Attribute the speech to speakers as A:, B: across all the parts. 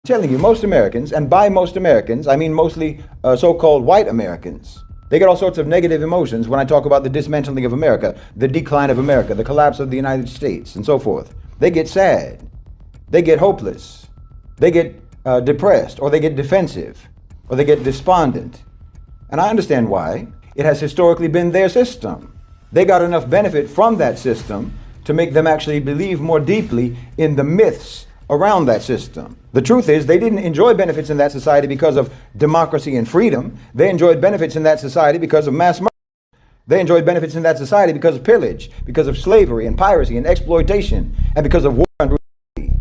A: Telling you, most Americans, and by most Americans, I mean mostly so-called white Americans, they get all sorts of negative emotions when I talk about the dismantling of America, the decline of America, the collapse of the United States, and so forth. They get sad. They get hopeless. They get depressed, or they get defensive, or they get despondent. And I understand why. It has historically been their system. They got enough benefit from that system to make them actually believe more deeply in the myths around that system. The truth is, they didn't enjoy benefits in that society because of democracy and freedom. They enjoyed benefits in that society because of mass murder. They enjoyed benefits in that society because of pillage, because of slavery and piracy and exploitation, and because of war and brutality.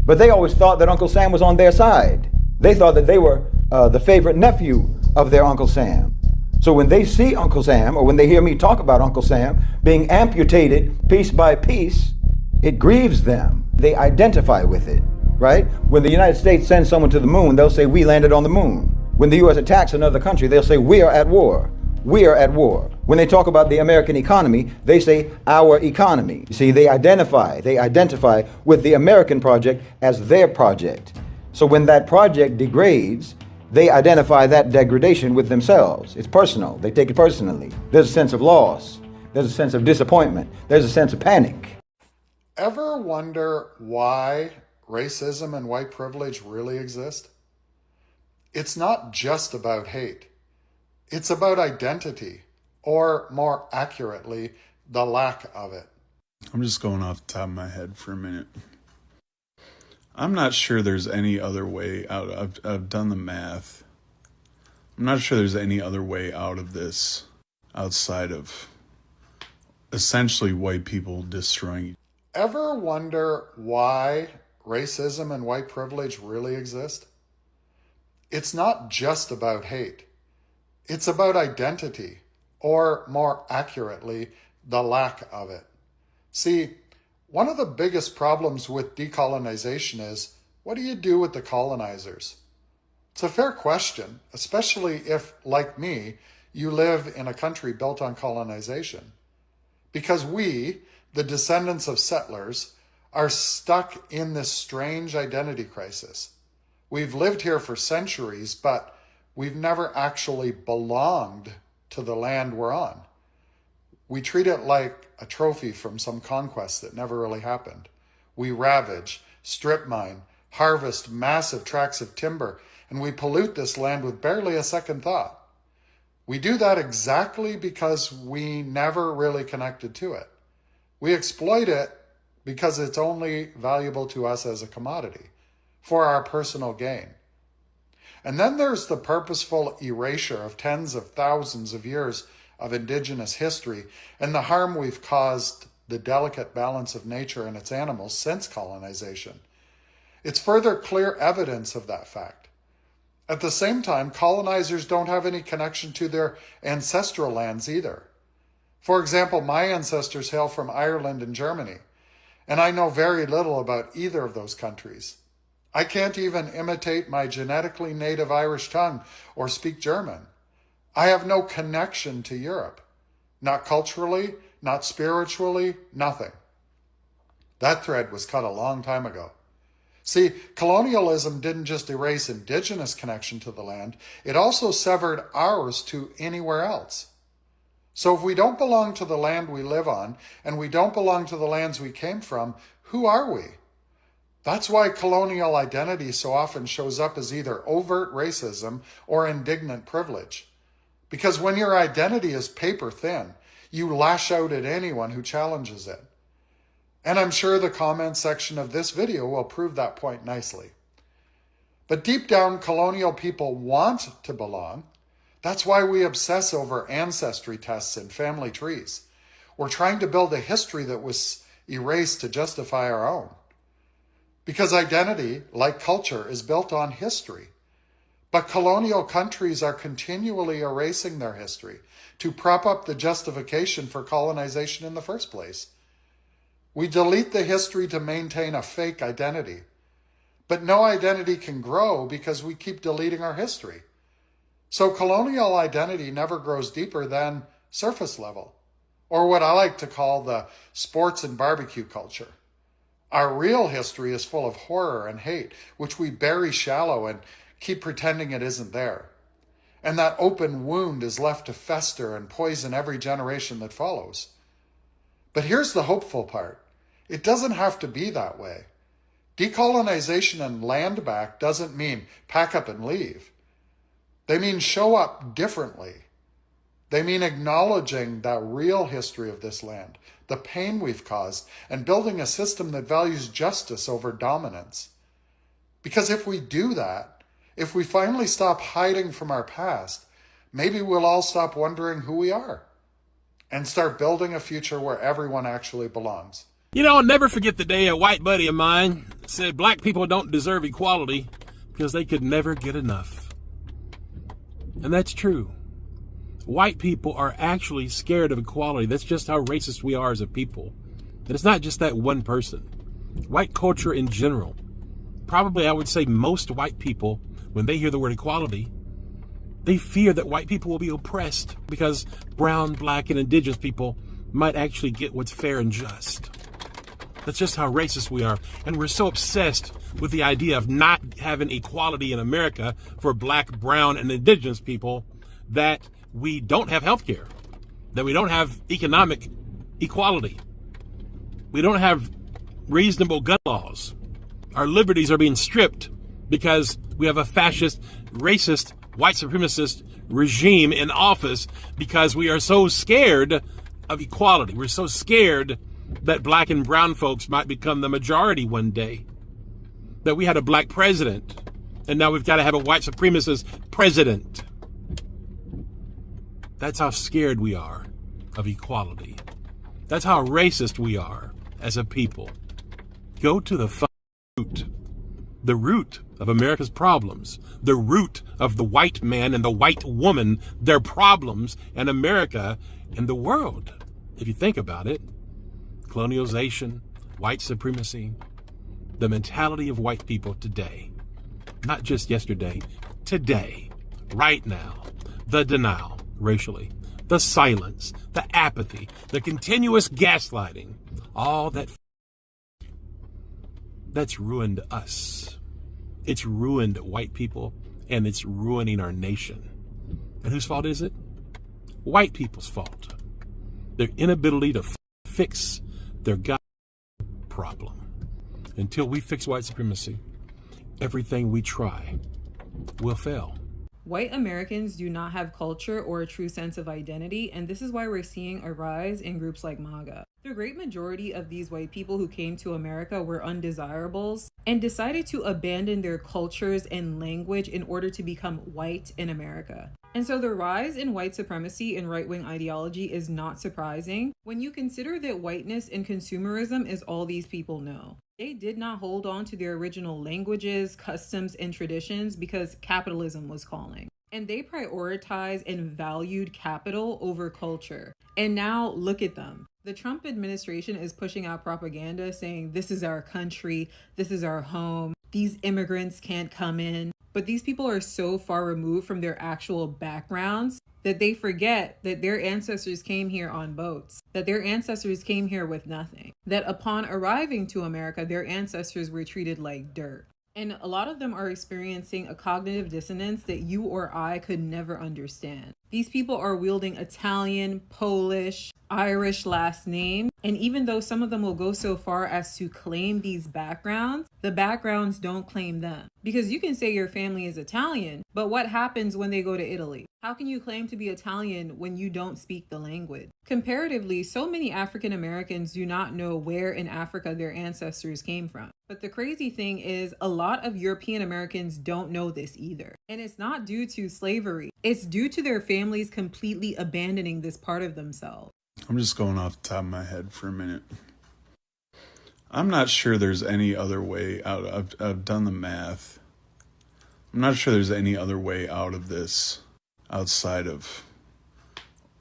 A: But they always thought that Uncle Sam was on their side. They thought that they were the favorite nephew of their Uncle Sam. So when they see Uncle Sam, or when they hear me talk about Uncle Sam being amputated piece by piece, it grieves them. They identify with it, right? When the United States sends someone to the moon, they'll say, we landed on the moon. When the U.S. attacks another country, they'll say, we are at war. We are at war. When they talk about the American economy, they say, our economy. You see, they identify with the American project as their project. So when that project degrades, they identify that degradation with themselves. It's personal. They take it personally. There's a sense of loss. There's a sense of disappointment. There's a sense of panic.
B: Ever wonder why racism and white privilege really exist? It's not just about hate. It's about identity, or more accurately, the lack of it.
C: I'm just going off the top of my head for a minute. I'm not sure there's any other way out. I've done the math. I'm not sure there's any other way out of this outside of essentially white people destroying.
B: Ever wonder why racism and white privilege really exist? It's not just about hate. It's about identity, or more accurately, the lack of it. See, one of the biggest problems with decolonization is, what do you do with the colonizers? It's a fair question, especially if, like me, you live in a country built on colonization. Because we, the descendants of settlers, are stuck in this strange identity crisis. We've lived here for centuries, but we've never actually belonged to the land we're on. We treat it like a trophy from some conquest that never really happened. We ravage, strip mine, harvest massive tracts of timber, and we pollute this land with barely a second thought. We do that exactly because we never really connected to it. We exploit it because it's only valuable to us as a commodity for our personal gain. And then there's the purposeful erasure of tens of thousands of years of indigenous history and the harm we've caused the delicate balance of nature and its animals since colonization. It's further clear evidence of that fact. At the same time, colonizers don't have any connection to their ancestral lands either. For example, my ancestors hail from Ireland and Germany, and I know very little about either of those countries. I can't even imitate my genetically native Irish tongue or speak German. I have no connection to Europe. Not culturally, not spiritually, nothing. That thread was cut a long time ago. See, colonialism didn't just erase indigenous connection to the land, it also severed ours to anywhere else. So if we don't belong to the land we live on, and we don't belong to the lands we came from, who are we? That's why colonial identity so often shows up as either overt racism or indignant privilege. Because when your identity is paper thin, you lash out at anyone who challenges it. And I'm sure the comment section of this video will prove that point nicely. But deep down, colonial people want to belong. That's why we obsess over ancestry tests and family trees. We're trying to build a history that was erased to justify our own. Because identity, like culture, is built on history. But colonial countries are continually erasing their history to prop up the justification for colonization in the first place. We delete the history to maintain a fake identity. But no identity can grow because we keep deleting our history. So colonial identity never grows deeper than surface level, or what I like to call the sports and barbecue culture. Our real history is full of horror and hate, which we bury shallow and keep pretending it isn't there. And that open wound is left to fester and poison every generation that follows. But here's the hopeful part. It doesn't have to be that way. Decolonization and land back doesn't mean pack up and leave. They mean show up differently. They mean acknowledging that real history of this land, the pain we've caused, and building a system that values justice over dominance. Because if we do that, if we finally stop hiding from our past, maybe we'll all stop wondering who we are and start building a future where everyone actually belongs.
D: You know, I'll never forget the day a white buddy of mine said black people don't deserve equality because they could never get enough. And that's true. White people are actually scared of equality. That's just how racist we are as a people. And it's not just that one person. White culture in general. Probably I would say most white people, when they hear the word equality, they fear that white people will be oppressed because brown, black, and indigenous people might actually get what's fair and just. That's just how racist we are. And we're so obsessed with the idea of not having equality in America for black, brown, and indigenous people that we don't have health care, that we don't have economic equality. We don't have reasonable gun laws. Our liberties are being stripped because we have a fascist, racist, white supremacist regime in office because we are so scared of equality. We're so scared that black and brown folks might become the majority one day. That we had a black president, and now we've got to have a white supremacist president. That's how scared we are of equality. That's how racist we are as a people. Go to the root of America's problems, the root of the white man and the white woman, their problems, and America and the world. If you think about it, colonialization, white supremacy, the mentality of white people today, not just yesterday, today, right now, the denial racially, the silence, the apathy, the continuous gaslighting, all that's ruined us. It's ruined white people, and it's ruining our nation. And whose fault is it? White people's fault. Their inability to fix their God problem. Until we fix white supremacy, everything we try will fail.
E: White Americans do not have culture or a true sense of identity, and this is why we're seeing a rise in groups like MAGA. The great majority of these white people who came to America were undesirables and decided to abandon their cultures and language in order to become white in America. And so the rise in white supremacy and right-wing ideology is not surprising when you consider that whiteness and consumerism is all these people know. They did not hold on to their original languages, customs, and traditions because capitalism was calling. And they prioritized and valued capital over culture. And now look at them. The Trump administration is pushing out propaganda saying this is our country, this is our home, these immigrants can't come in. But these people are so far removed from their actual backgrounds that they forget that their ancestors came here on boats, that their ancestors came here with nothing, that upon arriving to America, their ancestors were treated like dirt. And a lot of them are experiencing a cognitive dissonance that you or I could never understand. These people are wielding Italian, Polish, Irish last names. And even though some of them will go so far as to claim these backgrounds, the backgrounds don't claim them. Because you can say your family is Italian, but what happens when they go to Italy? How can you claim to be Italian when you don't speak the language? Comparatively, so many African Americans do not know where in Africa their ancestors came from. But the crazy thing is, a lot of European Americans don't know this either. And it's not due to slavery. It's due to their families completely abandoning this part of themselves.
C: I'm just going off the top of my head for a minute. I'm not sure there's any other way out. I've done the math. I'm not sure there's any other way out of this outside of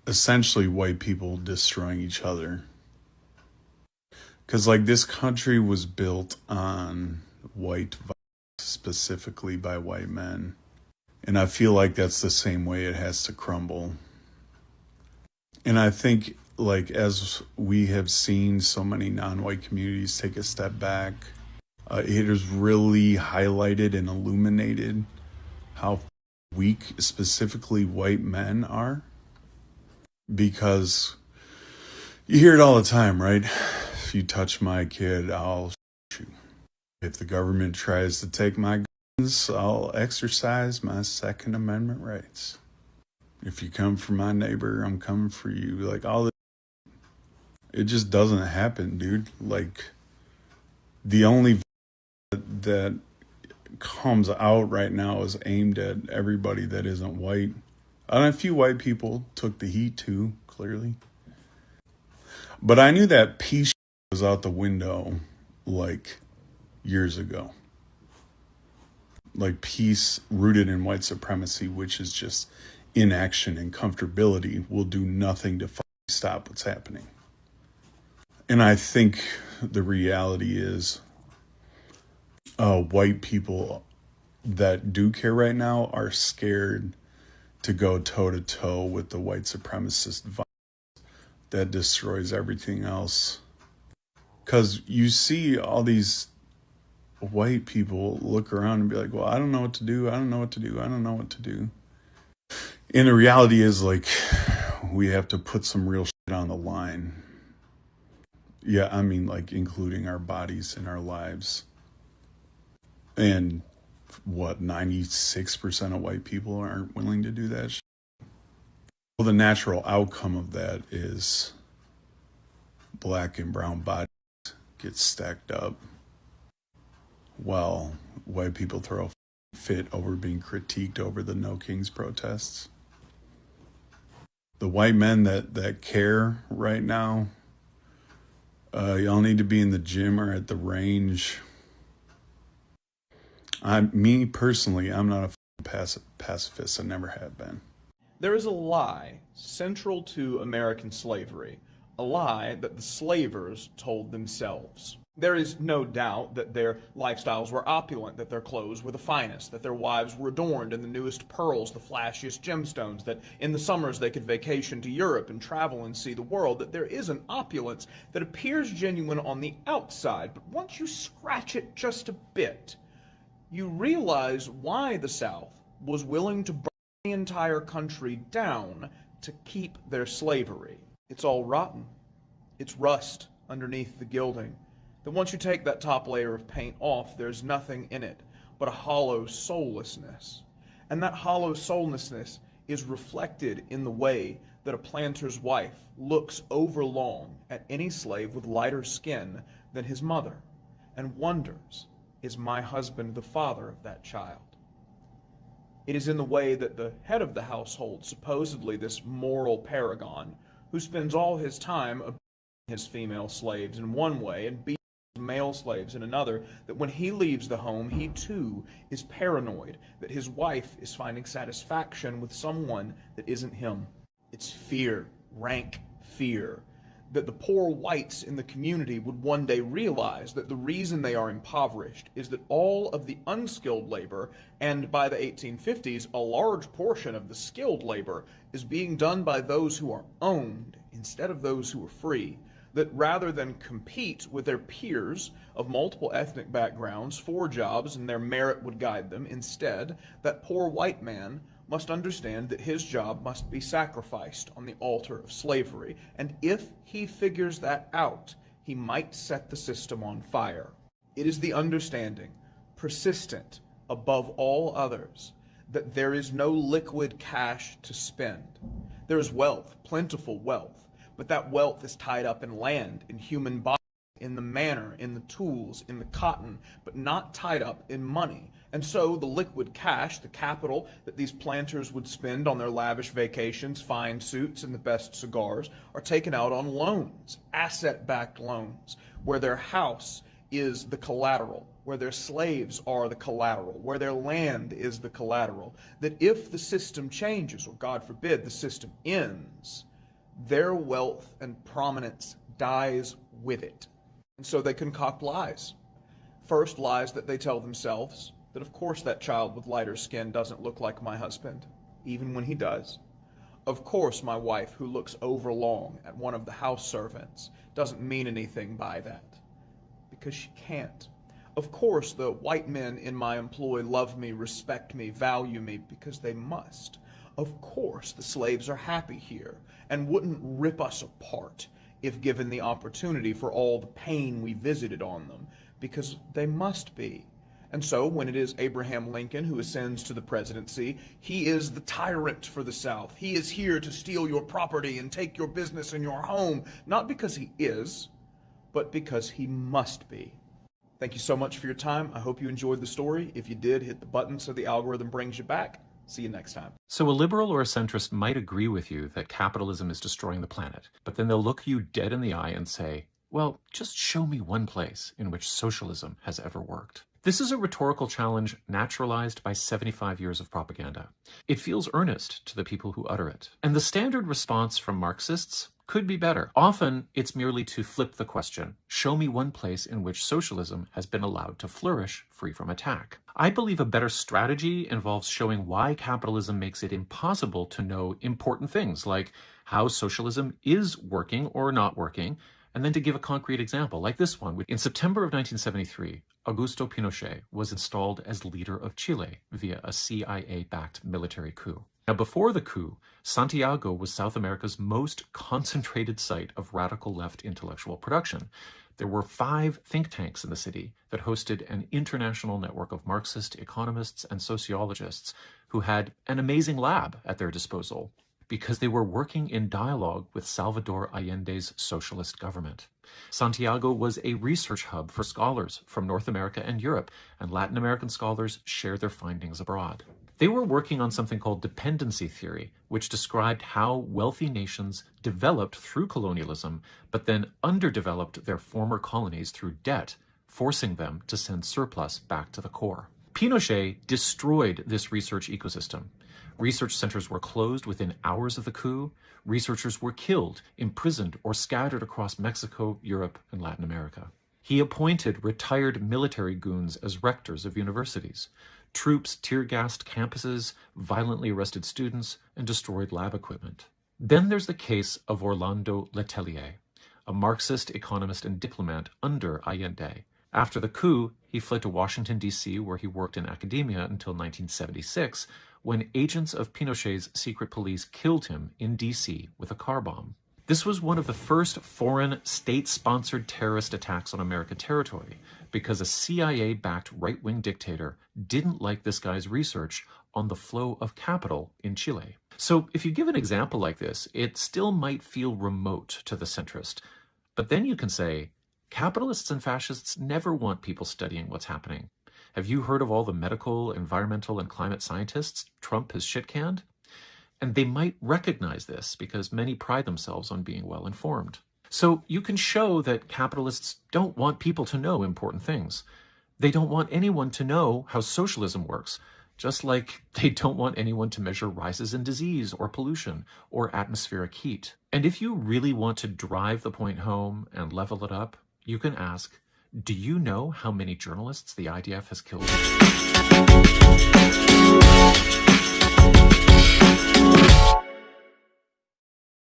C: essentially white people destroying each other. Because, like, this country was built on white violence, specifically by white men. And I feel like that's the same way it has to crumble. And I think like, as we have seen so many non-white communities take a step back, it has really highlighted and illuminated how weak specifically white men are. Because you hear it all the time, right? If you touch my kid, I'll shoot you. If the government tries to take my guns, I'll exercise my Second Amendment rights. If you come for my neighbor, I'm coming for you. Like, all this, it just doesn't happen, dude. Like, the only that comes out right now is aimed at everybody that isn't white. And a few white people took the heat too, clearly. But I knew that peace was out the window like years ago. Like, peace rooted in white supremacy, which is just inaction and comfortability, will do nothing to stop what's happening. And I think the reality is white people that do care right now are scared to go toe-to-toe with the white supremacist violence that destroys everything else. Because you see all these white people look around and be like, well, I don't know what to do. I don't know what to do. I don't know what to do. And the reality is, like, we have to put some real shit on the line. Yeah, I mean, like, including our bodies and our lives. And what, 96% of white people aren't willing to do that shit? Well, the natural outcome of that is black and brown bodies get stacked up while white people throw a fit over being critiqued over the No Kings protests. The white men that care right now, y'all need to be in the gym or at the range. Me personally, I'm not a pacifist. I never have been.
F: There is a lie central to American slavery, a lie that the slavers told themselves. There is no doubt that their lifestyles were opulent, that their clothes were the finest, that their wives were adorned in the newest pearls, the flashiest gemstones, that in the summers they could vacation to Europe and travel and see the world, that there is an opulence that appears genuine on the outside, but once you scratch it just a bit, you realize why the South was willing to burn the entire country down to keep their slavery. It's all rotten. It's rust underneath the gilding. That once you take that top layer of paint off, there's nothing in it but a hollow soullessness. And that hollow soullessness is reflected in the way that a planter's wife looks overlong at any slave with lighter skin than his mother and wonders, is my husband the father of that child? It is in the way that the head of the household, supposedly this moral paragon, who spends all his time abusing his female slaves in one way and beating his male slaves in another, that when he leaves the home, he too is paranoid that his wife is finding satisfaction with someone that isn't him. It's fear, rank fear, that the poor whites in the community would one day realize that the reason they are impoverished is that all of the unskilled labor, and by the 1850s, a large portion of the skilled labor, is being done by those who are owned instead of those who are free. That rather than compete with their peers of multiple ethnic backgrounds for jobs and their merit would guide them, instead, that poor white man must understand that his job must be sacrificed on the altar of slavery, and if he figures that out, he might set the system on fire. It is the understanding, persistent above all others, that there is no liquid cash to spend. There is wealth, plentiful wealth, but that wealth is tied up in land, in human bodies, in the manor, in the tools, in the cotton, but not tied up in money. And so the liquid cash, the capital that these planters would spend on their lavish vacations, fine suits, and the best cigars, are taken out on loans, asset-backed loans, where their house is the collateral, where their slaves are the collateral, where their land is the collateral. That if the system changes, or God forbid, the system ends, their wealth and prominence dies with it. And so they concoct lies. First, lies that they tell themselves, that of course that child with lighter skin doesn't look like my husband, even when he does. Of course, my wife, who looks overlong at one of the house servants, doesn't mean anything by that, because she can't. Of course, the white men in my employ love me, respect me, value me, because they must. Of course, the slaves are happy here and wouldn't rip us apart if given the opportunity for all the pain we visited on them, because they must be. And so when it is Abraham Lincoln who ascends to the presidency, he is the tyrant for the South. He is here to steal your property and take your business and your home, not because he is, but because he must be. Thank you so much for your time. I hope you enjoyed the story. If you did, hit the button so the algorithm brings you back. See you next time.
G: So a liberal or a centrist might agree with you that capitalism is destroying the planet, but then they'll look you dead in the eye and say, well, just show me one place in which socialism has ever worked. This is a rhetorical challenge naturalized by 75 years of propaganda. It feels earnest to the people who utter it. And the standard response from Marxists could be better. Often, it's merely to flip the question. Show me one place in which socialism has been allowed to flourish free from attack. I believe a better strategy involves showing why capitalism makes it impossible to know important things, like how socialism is working or not working, and then to give a concrete example, like this one. In September of 1973, Augusto Pinochet was installed as leader of Chile via a CIA-backed military coup. Now, before the coup, Santiago was South America's most concentrated site of radical left intellectual production. There were 5 think tanks in the city that hosted an international network of Marxist economists and sociologists who had an amazing lab at their disposal because they were working in dialogue with Salvador Allende's socialist government. Santiago was a research hub for scholars from North America and Europe, and Latin American scholars shared their findings abroad. They were working on something called dependency theory, which described how wealthy nations developed through colonialism, but then underdeveloped their former colonies through debt, forcing them to send surplus back to the core. Pinochet destroyed this research ecosystem. Research centers were closed within hours of the coup. Researchers were killed, imprisoned, or scattered across Mexico, Europe, and Latin America. He appointed retired military goons as rectors of universities. Troops tear-gassed campuses, violently arrested students, and destroyed lab equipment. Then there's the case of Orlando Letelier, a Marxist economist and diplomat under Allende. After the coup, he fled to Washington, D.C., where he worked in academia until 1976, when agents of Pinochet's secret police killed him in D.C. with a car bomb. This was one of the first foreign state-sponsored terrorist attacks on American territory because a CIA-backed right-wing dictator didn't like this guy's research on the flow of capital in Chile. So if you give an example like this, it still might feel remote to the centrist. But then you can say, capitalists and fascists never want people studying what's happening. Have you heard of all the medical, environmental, and climate scientists Trump has shit-canned? And they might recognize this because many pride themselves on being well-informed. So you can show that capitalists don't want people to know important things. They don't want anyone to know how socialism works, just like they don't want anyone to measure rises in disease or pollution or atmospheric heat. And if you really want to drive the point home and level it up, you can ask, do you know how many journalists the IDF has killed?